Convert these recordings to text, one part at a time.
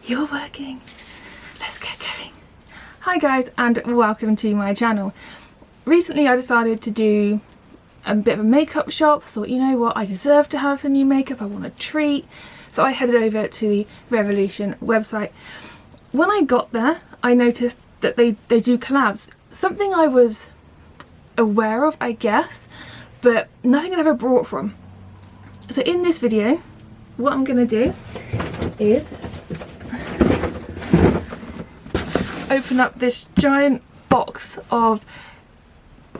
You're working. Let's get going. Hi guys, and welcome to my channel. Recently I decided to do a bit of a makeup shop. Thought, you know what, I deserve to have some new makeup. I want a treat. So I headed over to the Revolution website. When I got there, I noticed that they do collabs. Something I was aware of, I guess, but nothing I'd ever bought from. So in this video, what I'm going to do is open up this giant box of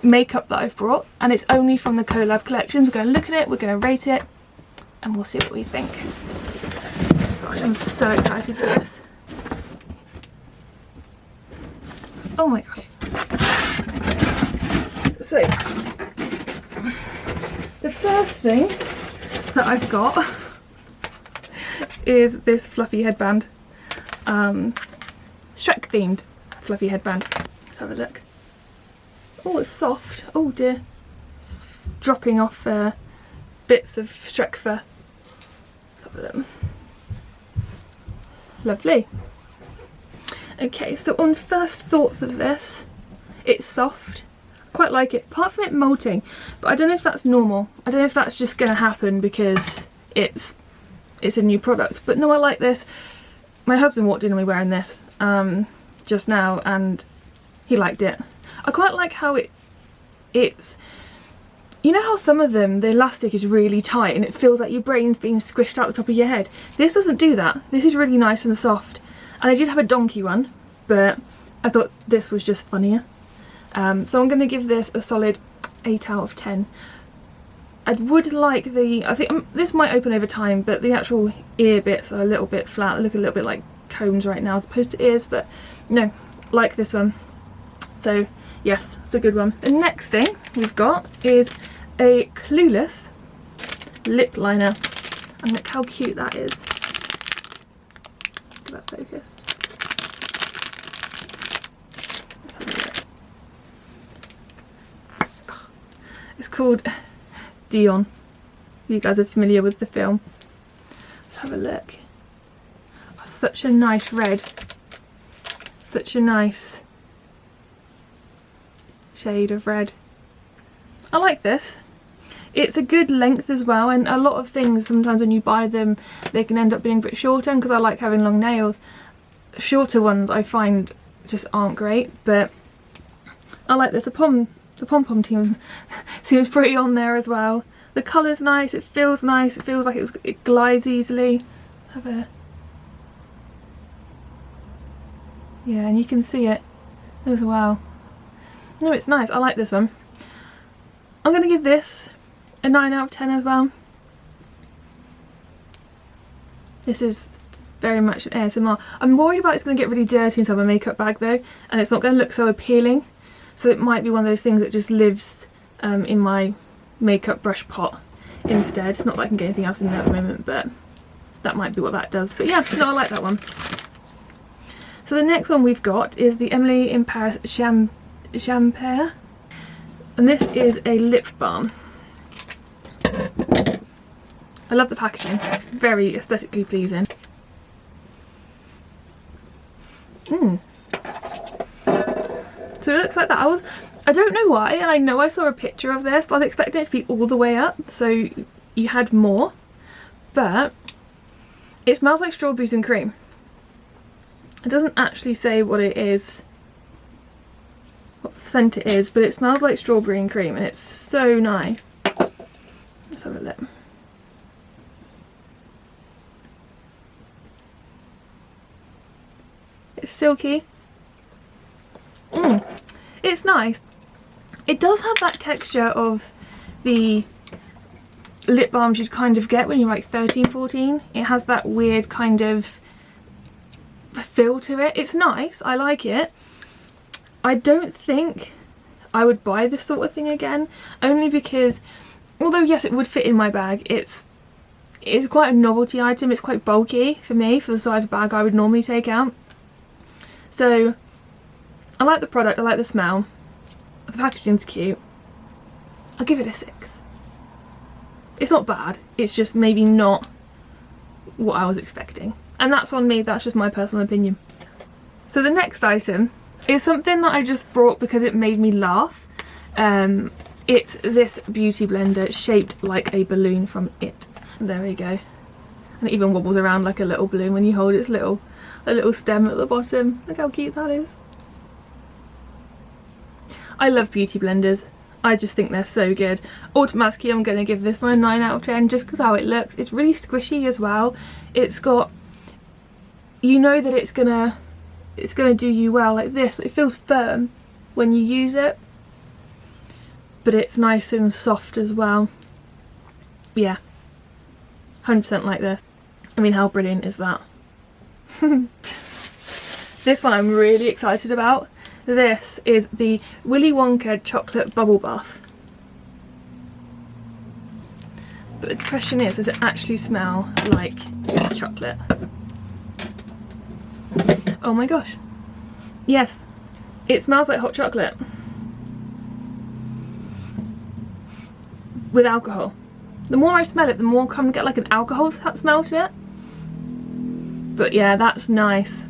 makeup that I've brought, and it's only from the Collab collections. We're going to look at it, we're going to rate it, and we'll see what we think. Gosh, I'm so excited for this. Oh my gosh. So, the first thing that I've got is this fluffy headband. Shrek themed fluffy headband. Let's have a look. Oh, it's soft. Oh dear. It's dropping off bits of Shrek fur. Let's have a look. Lovely. Okay, so on first thoughts of this, it's soft. I quite like it, apart from it molting, but I don't know if that's normal. I don't know if that's just going to happen because it's a new product. But no, I like this. My husband walked in on me wearing this just now, and he liked it. I quite like how it's, you know how some of them, the elastic is really tight and it feels like your brain's being squished out the top of your head. This doesn't do that. This is really nice and soft. And I did have a donkey one, but I thought this was just funnier. So I'm going to give this a solid 8 out of 10. I would like I think this might open over time, but the actual ear bits are a little bit flat. Look a little bit like cones right now as opposed to ears, but no, like this one. So yes, it's a good one. The next thing we've got is a Clueless lip liner, and look how cute that is. Get that focused. Let's have a look. It's called Dion. You guys are familiar with the film. Let's have a look. Oh, such a nice red. Such a nice shade of red. I like this. It's a good length as well, and a lot of things, sometimes when you buy them, they can end up being a bit shorter, and because I like having long nails, shorter ones I find just aren't great, but I like this. The pom-pom team seems pretty on there as well. The colour's nice, it feels nice, it feels like it glides easily. Have a... yeah, and you can see it as well. No, it's nice, I like this one. I'm going to give this a 9 out of 10 as well. This is very much an ASMR. I'm worried about it's going to get really dirty inside my makeup bag though, and it's not going to look so appealing. So it might be one of those things that just lives in my makeup brush pot instead. Not that I can get anything else in there at the moment, but that might be what that does. But yeah, no, I like that one. So the next one we've got is the Emily in Paris Champagne. And this is a lip balm. I love the packaging. It's very aesthetically pleasing. So it looks like that. I don't know why, and I know I saw a picture of this, but I was expecting it to be all the way up, so you had more. But it smells like strawberries and cream. It doesn't actually say what it is, what scent it is, but it smells like strawberry and cream, and it's so nice. Let's have a look. It's silky. It's nice. It does have that texture of the lip balms you'd kind of get when you're like 13, 14. It has that weird kind of feel to it. It's nice. I like it. I don't think I would buy this sort of thing again, only because although yes, it would fit in my bag, it's quite a novelty item. It's quite bulky for me, for the size of bag I would normally take out. So I like the product, I like the smell, the packaging's cute. I'll give it a 6. It's not bad, it's just maybe not what I was expecting. And that's on me, that's just my personal opinion. So the next item is something that I just brought because it made me laugh. It's this beauty blender shaped like a balloon from It. There we go. And it even wobbles around like a little balloon when you hold its little stem at the bottom. Look how cute that is. I love beauty blenders. I just think they're so good. Automatically I'm going to give this one a 9 out of 10 just because how it looks. It's really squishy as well. It's got, you know that it's gonna do you well like this. It feels firm when you use it, but it's nice and soft as well. Yeah, 100% like this. I mean, how brilliant is that? This one I'm really excited about. This is the Willy Wonka chocolate bubble bath. But the question is, does it actually smell like chocolate? Oh my gosh. Yes, it smells like hot chocolate. With alcohol. The more I smell it, the more I kind of get like an alcohol smell to it. But yeah, that's nice.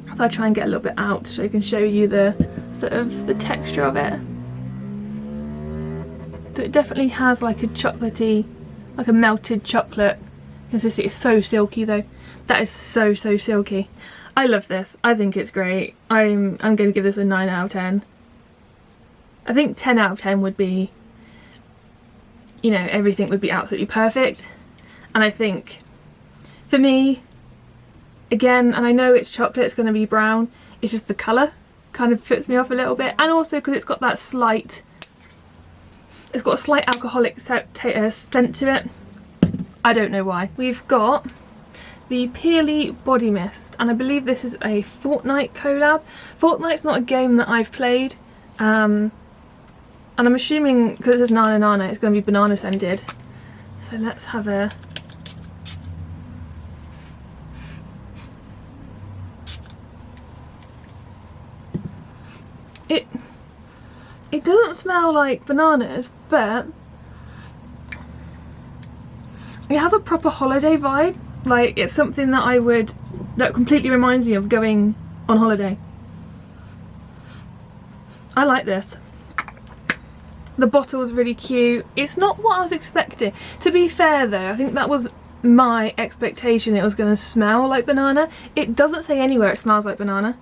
If I try and get a little bit out so I can show you the sort of the texture of it. So it definitely has like a chocolatey, like a melted chocolate consistency. It's so silky though. That is so silky. I love this. I think it's great. I'm going to give this a 9 out of 10. I think 10 out of 10 would be, you know, everything would be absolutely perfect. And I think for me, again, and I know it's chocolate, it's going to be brown, it's just the colour kind of puts me off a little bit. And also because it's got that slight, it's got a slight alcoholic scent to it. I don't know why. We've got the Peely Body Mist, and I believe this is a Fortnite collab. Fortnite's not a game that I've played, and I'm assuming because it's Nana Nana it's going to be banana scented. So let's have a... It doesn't smell like bananas, but it has a proper holiday vibe. Like, it's something that that completely reminds me of going on holiday. I like this. The bottle's really cute. It's not what I was expecting. To be fair though, I think that was my expectation. It was going to smell like banana. It doesn't say anywhere it smells like banana.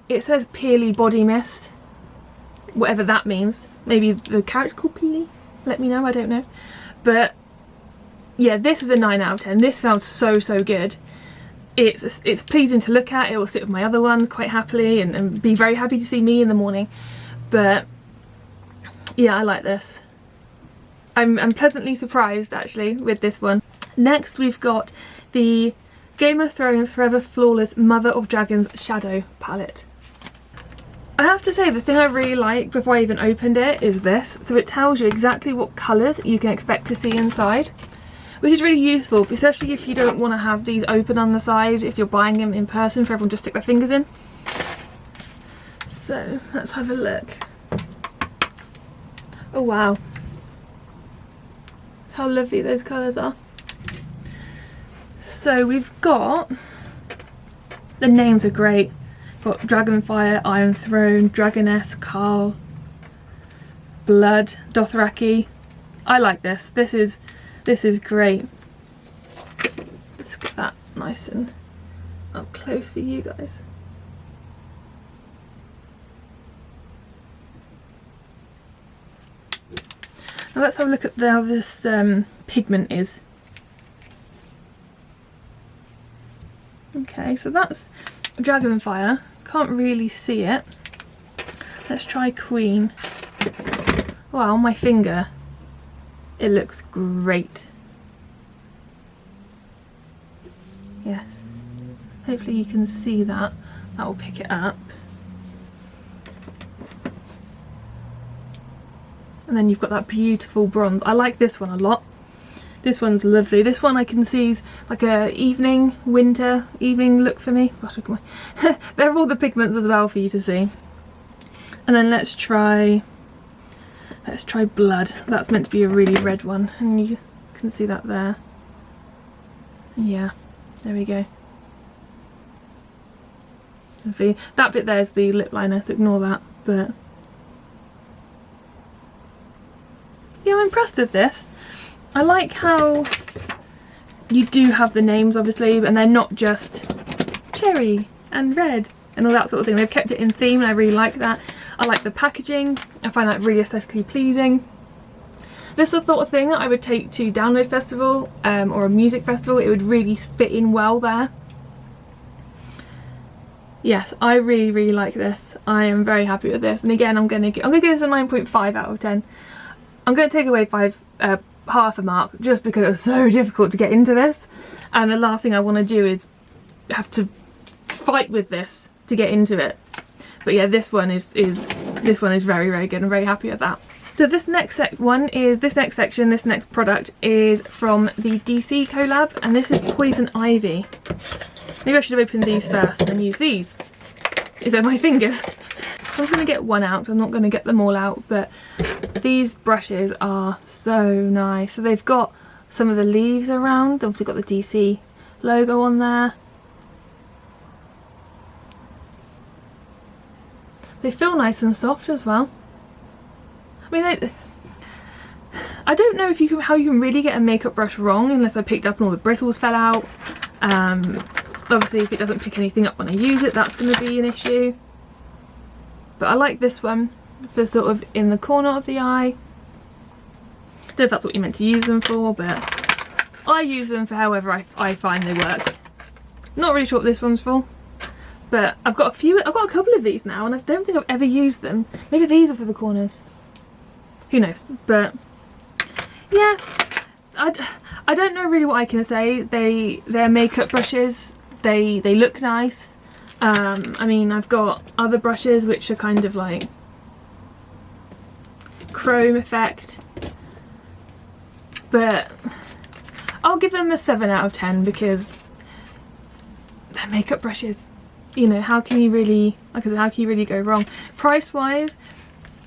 It says Peely Body Mist. Whatever that means. Maybe the carrot's called Peely? Let me know, I don't know. But yeah, this is a 9 out of 10. This smells so good. It's pleasing to look at. It will sit with my other ones quite happily and be very happy to see me in the morning. But yeah, I like this. I'm pleasantly surprised actually with this one. Next we've got the Game of Thrones Forever Flawless Mother of Dragons Shadow Palette. I have to say the thing I really like before I even opened it is this. So it tells you exactly what colours you can expect to see inside, which is really useful, especially if you don't want to have these open on the side, if you're buying them in person for everyone to stick their fingers in. So let's have a look. Oh wow, how lovely those colours are. So we've got, the names are great. Got Dragonfire, Iron Throne, Dragoness, Carl, Blood, Dothraki. I like this. This is great. Let's get that nice and up close for you guys. Now let's have a look at how this pigment is. Okay, so that's Dragonfire. Can't really see it. Let's try Queen. Wow, on my finger it looks great. Yes, hopefully you can see that. That will pick it up. And then you've got that beautiful bronze. I like this one a lot. This one's lovely. This one I can see is like a winter evening look for me. Gosh, look at my they're all the pigments as well for you to see. And then let's try Blood. That's meant to be a really red one, and you can see that there. Yeah, There we go. That bit there's the lip liner, so ignore that, but yeah, I'm impressed with this. I like how you do have the names, obviously, and they're not just cherry and red and all that sort of thing. They've kept it in theme and I really like that. I like the packaging. I find that really aesthetically pleasing. This is the sort of thing that I would take to Download Festival or a music festival. It would really fit in well there. Yes, I really, really like this. I am very happy with this. And again, I'm gonna give this a 9.5 out of 10. I'm gonna take away half a mark just because it was so difficult to get into this. And the last thing I want to do is have to fight with this to get into it. But yeah, this one is very, very good. I'm very happy with that. So this next product is from the DC collab, and this is Poison Ivy. Maybe I should have opened these first and then use these. Is that my fingers? I'm just going to get one out, so I'm not going to get them all out, but these brushes are so nice. So they've got some of the leaves around, obviously got the DC logo on there. They feel nice and soft as well. I mean, I don't know if how you can really get a makeup brush wrong unless I picked up and all the bristles fell out. Obviously if it doesn't pick anything up when I use it, that's going to be an issue. But I like this one for sort of in the corner of the eye. Don't know if that's what you meant to use them for, but I use them for however I find they work. Not really sure what this one's for, but I've got a couple of these now and I don't think I've ever used them. Maybe these are for the corners. Who knows? But yeah, I don't know really what I can say. They're makeup brushes. They look nice. I mean, I've got other brushes which are kind of like chrome effect, but I'll give them a 7 out of 10 because they're makeup brushes. You know, how can you really, like I said, how can you really go wrong? Price wise,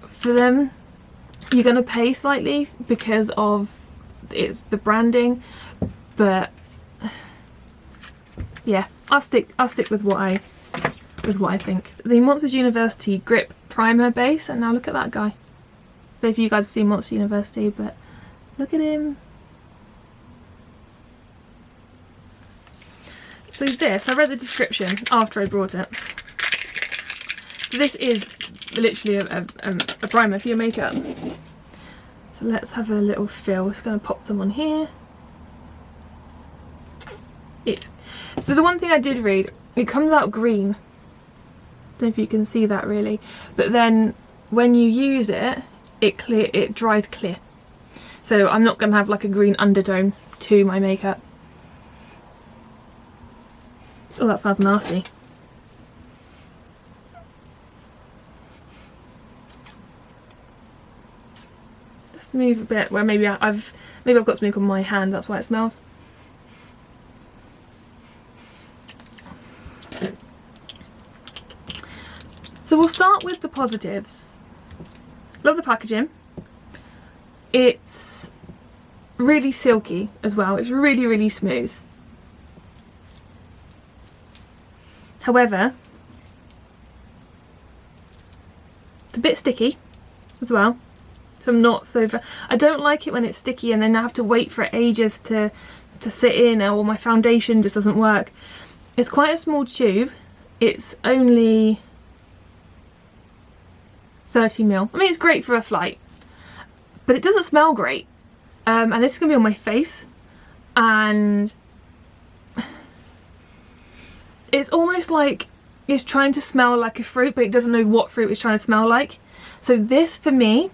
for them, you're gonna pay slightly because of the branding, but yeah, I'll stick with what I think. The Monsters University Grip Primer Base, and now look at that guy. I don't know if you guys have seen Monsters University, but look at him. So this, I read the description after I brought it. So this is literally a primer for your makeup. So let's have a little feel. Just going to pop some on here. So the one thing I did read, it comes out green. Don't know if you can see that really, but then when you use it, it dries clear. So I'm not going to have like a green undertone to my makeup. Oh, that smells nasty. Let's move a bit where maybe I've got something on my hand, that's why it smells. So we'll start with the positives. Love the packaging. It's really silky as well. It's really, really smooth. However, it's a bit sticky as well. So I'm not so... I don't like it when it's sticky and then I have to wait for ages to sit in, or my foundation just doesn't work. It's quite a small tube. It's only 30ml. I mean, it's great for a flight, but it doesn't smell great. And this is going to be on my face, and it's almost like it's trying to smell like a fruit, but it doesn't know what fruit it's trying to smell like. So this, for me,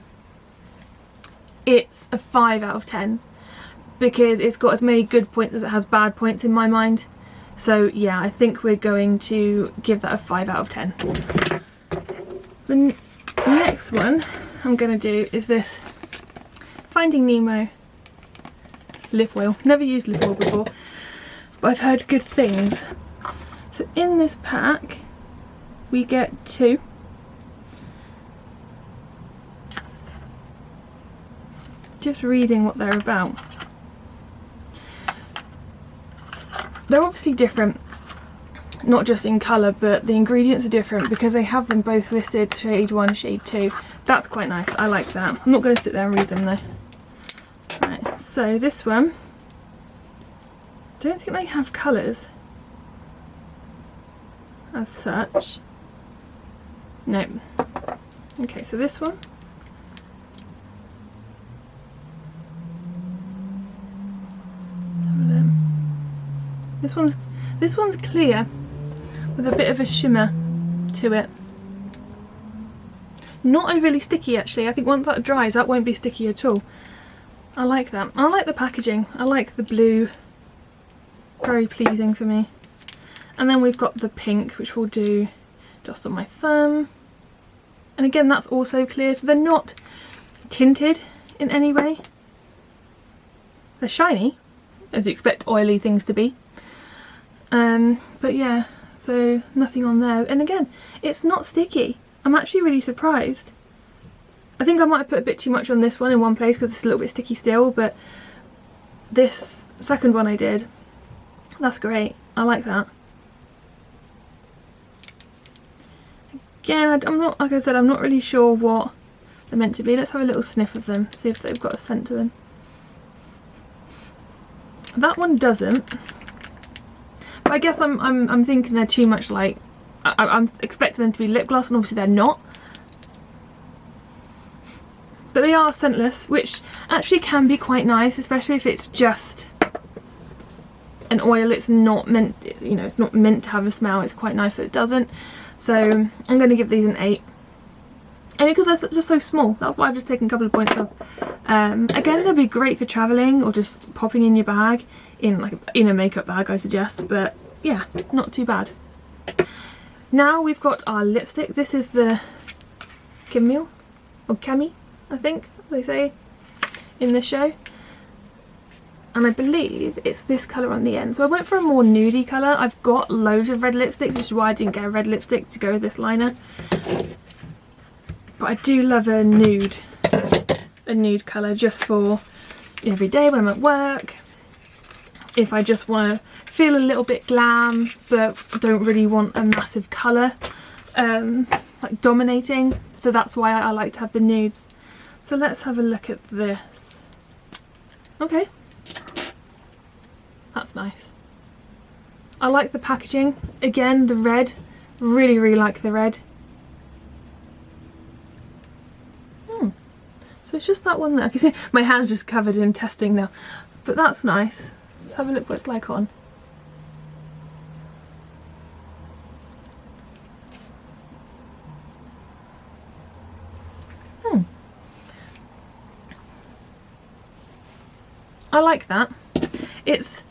it's a 5 out of 10 because it's got as many good points as it has bad points in my mind. So yeah, I think we're going to give that a 5 out of 10. The next one I'm going to do is this Finding Nemo lip oil. Never used lip oil before, but I've heard good things. So in this pack we get 2. Just reading what they're about. they're obviously different, not just in colour, but the ingredients are different because they have them both listed, shade 1, shade 2. That's quite nice, I like that. I'm not going to sit there and read them though. Right, so this one, don't think they have colours as such. No. Okay, so this one. This one's clear with a bit of a shimmer to it. Not overly sticky actually. I think once that dries that won't be sticky at all. I like that. I like the packaging. I like the blue. Very pleasing for me. And then we've got the pink, which we'll do just on my thumb. And again, that's also clear, so they're not tinted in any way. They're shiny, as you expect oily things to be. But yeah, so nothing on there. And again, it's not sticky. I'm actually really surprised. I think I might have put a bit too much on this one in one place because it's a little bit sticky still, but this second one I did, that's great. I like that. Again, I'm not, like I said, I'm not really sure what they're meant to be. Let's have a little sniff of them, see if they've got a scent to them. That one doesn't. But I guess I'm thinking they're too much like, I'm expecting them to be lip gloss, and obviously they're not. But they are scentless, which actually can be quite nice, especially if it's just an oil. It's not meant, you know, it's not meant to have a smell. It's quite nice that it doesn't. So I'm going to give these an 8. Only because they're just so small. That's why I've just taken a couple of points off. Again, they'll be great for travelling or just popping in your bag, in a makeup bag I suggest, but yeah, not too bad. Now we've got our lipstick. This is the Camille, or Cami, I think they say in this show. And I believe it's this colour on the end. So I went for a more nudie colour. I've got loads of red lipsticks, which is why I didn't get a red lipstick to go with this liner. But I do love a nude colour just for every day when I'm at work. If I just want to feel a little bit glam but don't really want a massive colour like dominating. So that's why I like to have the nudes. So let's have a look at this. Okay. That's nice. I like the packaging. Again, the red. Really, really like the red. So it's just that one there. You can see my hand's just covered in testing now. But that's nice. Let's have a look what it's like on. I like that. It's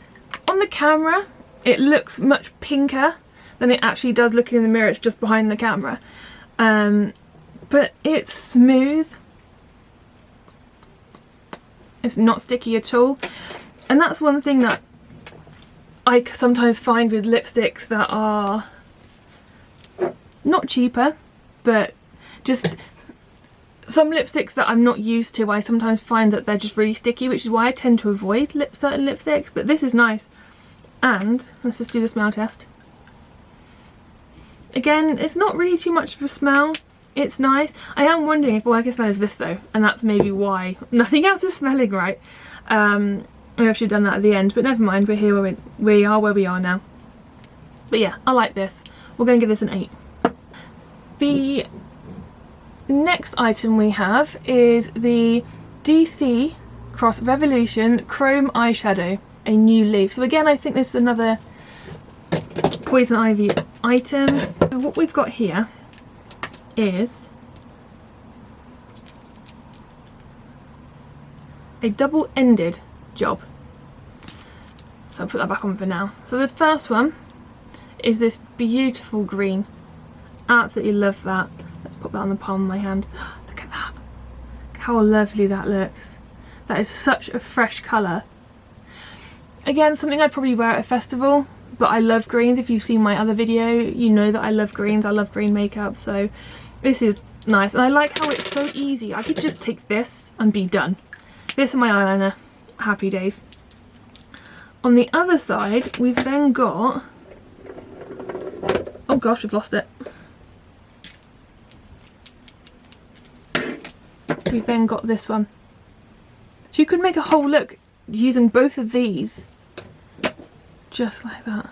on the camera, it looks much pinker than it actually does looking in the mirror. It's just behind the camera. But it's smooth. It's not sticky at all. And that's one thing that I sometimes find with lipsticks that are not cheaper, but just some lipsticks that I'm not used to, I sometimes find that they're just really sticky, which is why I tend to avoid certain lipsticks. But this is nice. And let's just do the smell test. Again, it's not really too much of a smell. It's nice. I am wondering if all I can smell is this though, and that's maybe why nothing else is smelling right. Maybe I should have done that at the end, but never mind. We're here where we are now. But yeah, I like this. We're going to give this an 8. The next item we have is the DC Cross Revolution Chrome Eyeshadow, a new leaf. So again, I think this is another Poison Ivy item. What we've got here is a double-ended job. So I'll put that back on for now. So the first one is this beautiful green. Absolutely love that. Let's put that on the palm of my hand. Look at that. How lovely that looks. That is such a fresh colour. Again, something I'd probably wear at a festival, but I love greens. If you've seen my other video, you know that I love greens. I love green makeup, so this is nice. And I like how it's so easy. I could just take this and be done. This and my eyeliner. Happy days. On the other side, we've then got, oh gosh, we've lost it. We've then got this one. So you could make a whole look using both of these, just like that.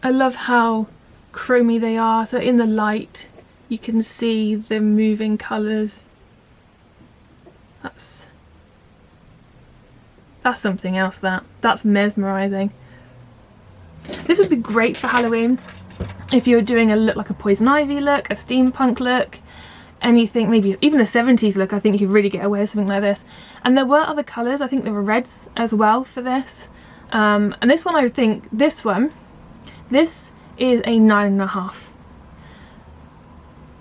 I love how chromy they are, so in the light you can see the moving colours. That's something else. That's mesmerising. This would be great for Halloween if you were doing a look like a Poison Ivy look, a steampunk look, anything, maybe even a 70s look. I think you could really get away with something like this. And there were other colours, I think there were reds as well for this. And this one, I would think, this is a 9.5.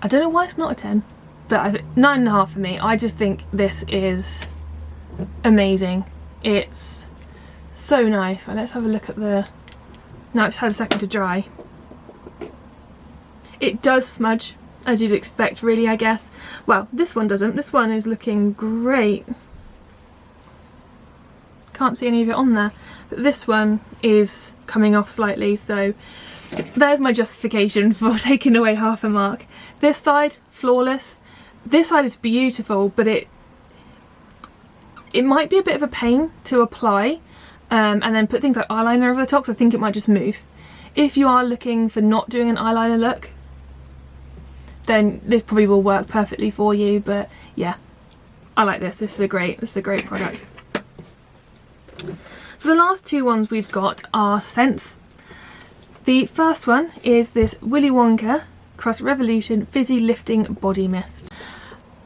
I don't know why it's not a 10, but I think 9.5 for me. I just think this is amazing. It's so nice. Right, let's have a look at the, now it's had a second to dry. It does smudge, as you'd expect really, I guess. Well, this one doesn't. This one is looking great. Can't see any of it on there. But this one is coming off slightly, so there's my justification for taking away half a mark. This side, flawless. This side is beautiful, but it might be a bit of a pain to apply and then put things like eyeliner over the top, so I think it might just move. If you are looking for not doing an eyeliner look, then this probably will work perfectly for you, but yeah, I like this. This is a great product. So the last two ones we've got are scents. The first one is this Willy Wonka Crust Revolution Fizzy Lifting Body Mist.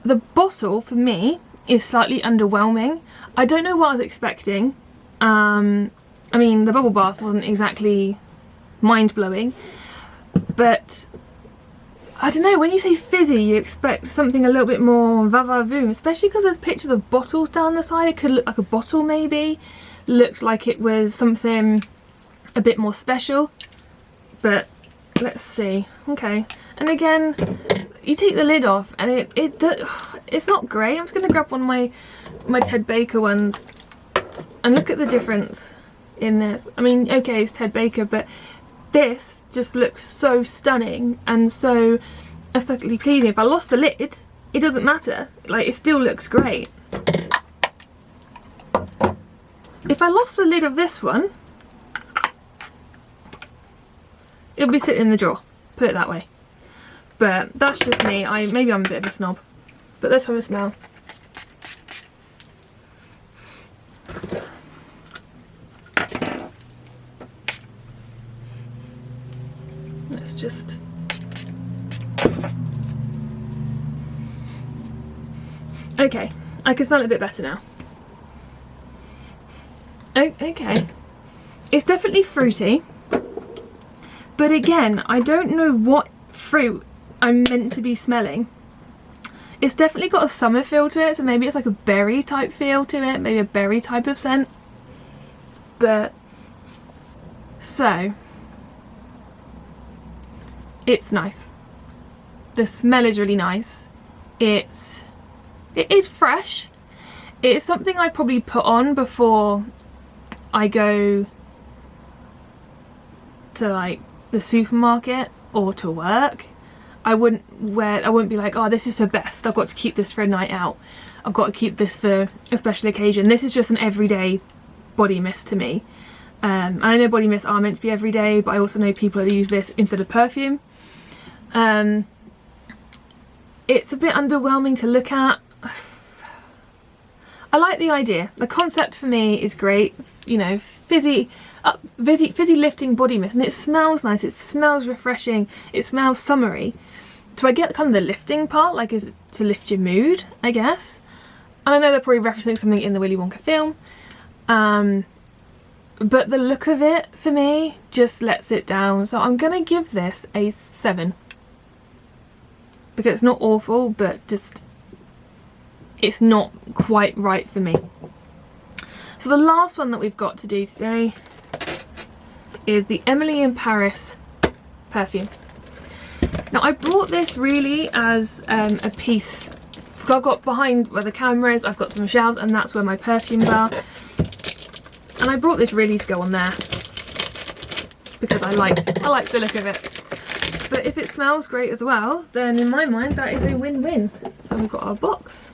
The bottle for me is slightly underwhelming. I don't know what I was expecting. I mean, the bubble bath wasn't exactly mind-blowing, but I don't know, when you say fizzy you expect something a little bit more va-va-voom, especially because there's pictures of bottles down the side. It could look like a bottle maybe, looked like it was something a bit more special, but let's see. Okay, and again, you take the lid off and it's not great. I'm just going to grab one of my Ted Baker ones and look at the difference in this. I mean, okay, it's Ted Baker, but this just looks so stunning and so aesthetically pleasing. If I lost the lid, it doesn't matter. Like, it still looks great. If I lost the lid of this one, it'll be sitting in the drawer, put it that way. But that's just me. Maybe I'm a bit of a snob. But let's have a smell. Let's just... Okay, I can smell it a bit better now. Okay. It's definitely fruity. But again, I don't know what fruit I'm meant to be smelling. It's definitely got a summer feel to it, so maybe it's like a berry type feel to it, maybe a berry type of scent. But, so, it's nice. The smell is really nice. It is fresh. It's something I'd probably put on before I go to like the supermarket or to work. I wouldn't be like, oh, this is for best, I've got to keep this for a night out, I've got to keep this for a special occasion. This is just an everyday body mist to me. And I know body mists are meant to be everyday, but I also know people that use this instead of perfume. It's a bit underwhelming to look at. I like the idea. The concept for me is great. You know, fizzy lifting body mist, and it smells nice. It smells refreshing. It smells summery. So I get kind of the lifting part, like is to lift your mood, I guess. And I know they're probably referencing something in the Willy Wonka film. But the look of it for me just lets it down. So I'm gonna give this a 7. Because it's not awful, but just it's not quite right for me. So the last one that we've got to do today is the Emily in Paris perfume. Now I brought this really as a piece. I've got behind where the camera is, I've got some shelves, and that's where my perfumes are. And I brought this really to go on there because I like the look of it. But if it smells great as well, then in my mind that is a win-win. So we've got our box.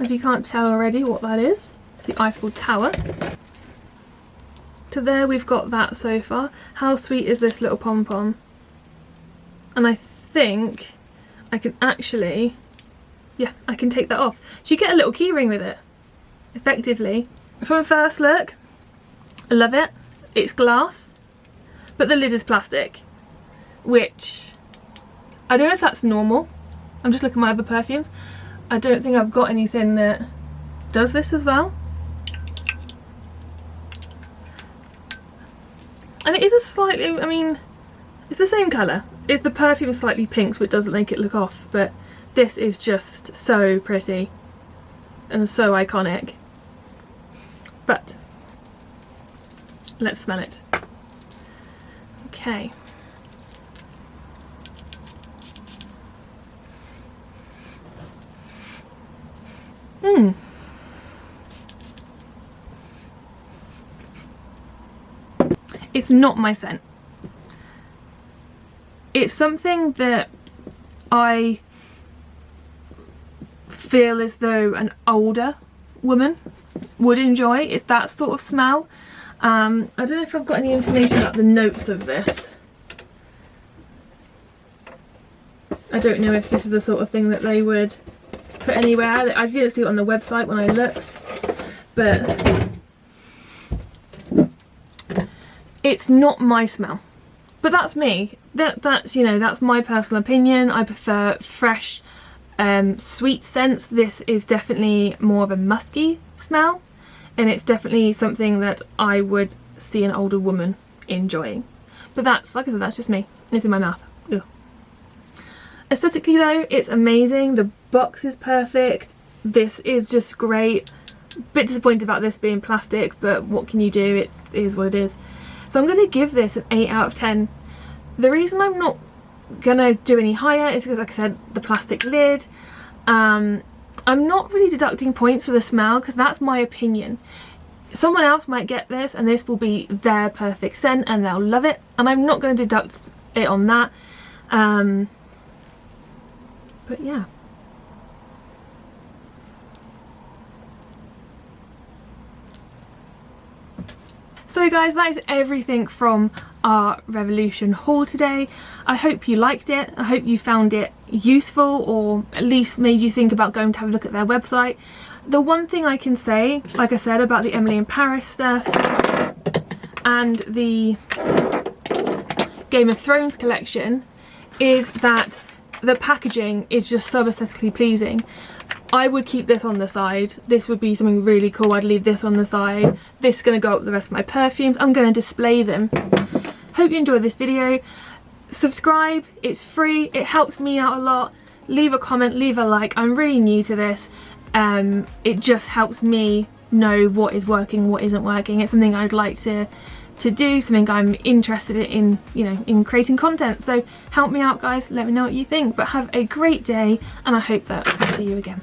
If you can't tell already what that is, it's the Eiffel Tower. To there we've got that so far. How sweet is this little pom-pom? And I think I can actually, yeah, I can take that off. So you get a little key ring with it, effectively. From first look, I love it. It's glass, but the lid is plastic, which I don't know if that's normal. I'm just looking at my other perfumes. I don't think I've got anything that does this as well. And it is a slightly, I mean, it's the same colour. If the perfume is slightly pink, so it doesn't make it look off, but this is just so pretty and so iconic. But let's smell it. Okay. It's not my scent. It's something that I feel as though an older woman would enjoy. It's that sort of smell. I don't know if I've got any information about the notes of this. I don't know if this is the sort of thing that they would put anywhere. I didn't see it on the website when I looked, but it's not my smell. But that's me. That's you know, that's my personal opinion. I prefer fresh, sweet scents. This is definitely more of a musky smell, and it's definitely something that I would see an older woman enjoying. But that's, like I said, that's just me. It's in my mouth. Ugh. Aesthetically though, it's amazing. The box is perfect. This is just great. Bit disappointed about this being plastic, but what can you do? It is what it is. So I'm going to give this an 8 out of 10. The reason I'm not going to do any higher is because, like I said, the plastic lid. I'm not really deducting points for the smell because that's my opinion. Someone else might get this and this will be their perfect scent and they'll love it. And I'm not going to deduct it on that. But yeah. So guys, that is everything from our Revolution haul today. I hope you liked it. I hope you found it useful, or at least made you think about going to have a look at their website. The one thing I can say, like I said, about the Emily in Paris stuff and the Game of Thrones collection is that the packaging is just so aesthetically pleasing. I would keep this on the side. This would be something really cool. I'd leave this on the side. This is going to go up with the rest of my perfumes. I'm going to display them. Hope you enjoyed this video. Subscribe, it's free, it helps me out a lot. Leave a comment, leave a like. I'm really new to this. It just helps me know what is working, what isn't working. It's something I'd like to do, something I'm interested in, you know, in creating content. So help me out guys, let me know what you think. But have a great day and I hope that I'll see you again.